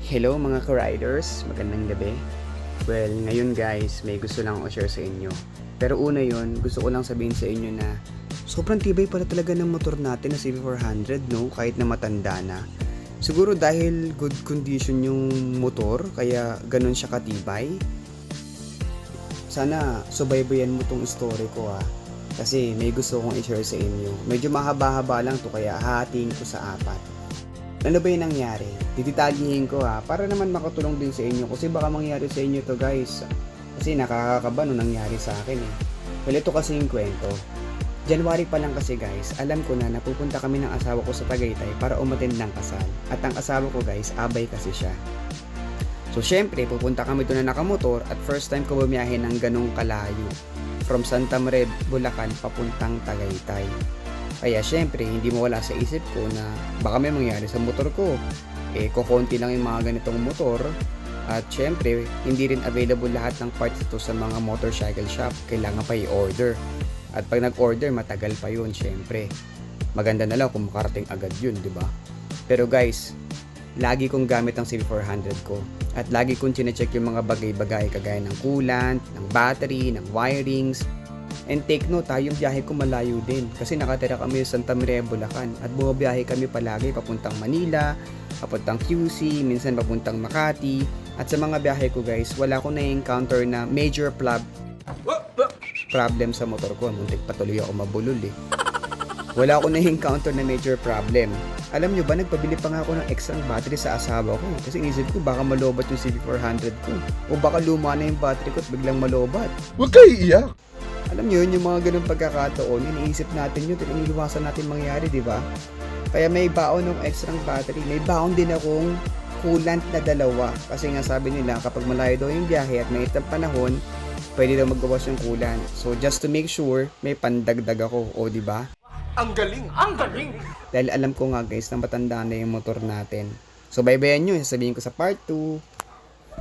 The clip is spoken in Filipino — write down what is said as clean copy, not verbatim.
Hello mga ka-riders, magandang gabi. Well, ngayon guys, may gusto lang ako share sa inyo. Pero una yon, gusto ko lang sabihin sa inyo na sobrang tibay pala talaga ng motor natin na CB400, no? Kahit na matanda na. Siguro dahil good condition yung motor, kaya ganun siya katibay. Sana subaybayan mo tong story ko kasi may gusto kong i-share sa inyo. Medyo mahaba-haba lang to kaya hahatiin ko sa 4. Ano ba yung nangyari? Didetalyihin ko para naman makatulong din sa inyo kasi baka mangyari sa inyo to guys. Kasi nakakakaba nung nangyari sa akin Well, ito kasi yung kwento. January pa lang kasi guys, alam ko na napupunta kami ng asawa ko sa Tagaytay para umattend ng kasal. At ang asawa ko guys, abay kasi siya. So syempre, pupunta kami doon na nakamotor at first time ko bumiyahe ng ganong kalayo. From Santa Maria, Bulacan, papuntang Tagaytay. Kaya syempre, hindi mawala sa isip ko na baka may mangyari sa motor ko. Kukonti lang yung mga ganitong motor. At syempre, hindi rin available lahat ng parts ito sa mga motorcycle shop. Kailangan pa i-order. At pag nag-order, matagal pa yun, syempre. Maganda na lang kung makarating agad yun, di ba? Pero guys, lagi kong gamit ang CB400 ko. At lagi kong chinecheck yung mga bagay-bagay kagaya ng coolant, ng battery, ng wirings. And take note yung biyahe ko malayo din kasi nakatira kami sa Santa Maria, Bulacan at bumabiyahe kami palagi papuntang Manila, papuntang QC, minsan papuntang Makati. At sa mga biyahe ko guys, wala ko na-encounter na major problem sa motor ko. Muntik patuloy ako mabulol Wala ko na-encounter na major problem. Alam nyo ba, nagpabili pa nga ako ng extra battery sa asawa ko kasi inisip ko baka malobat yung CB400 ko o baka luma na yung battery ko at biglang malobat. Huwag kayo iiyak! Alam nyo yun, yung mga ganun pagkakataon, iniisip natin yun, iniiwasan natin mangyari, di ba? Kaya may baon ng extra battery. May baon din akong coolant na 2. Kasi nga sabi nila, kapag malayo daw yung biyahe at may itang panahon, pwede daw magbawas yung coolant. So just to make sure, may pandagdag ako, di ba? Ang galing! Ang galing! Dahil alam ko nga guys, na matanda na yung motor natin. So baybayan nyo, sasabihin ko sa part 2.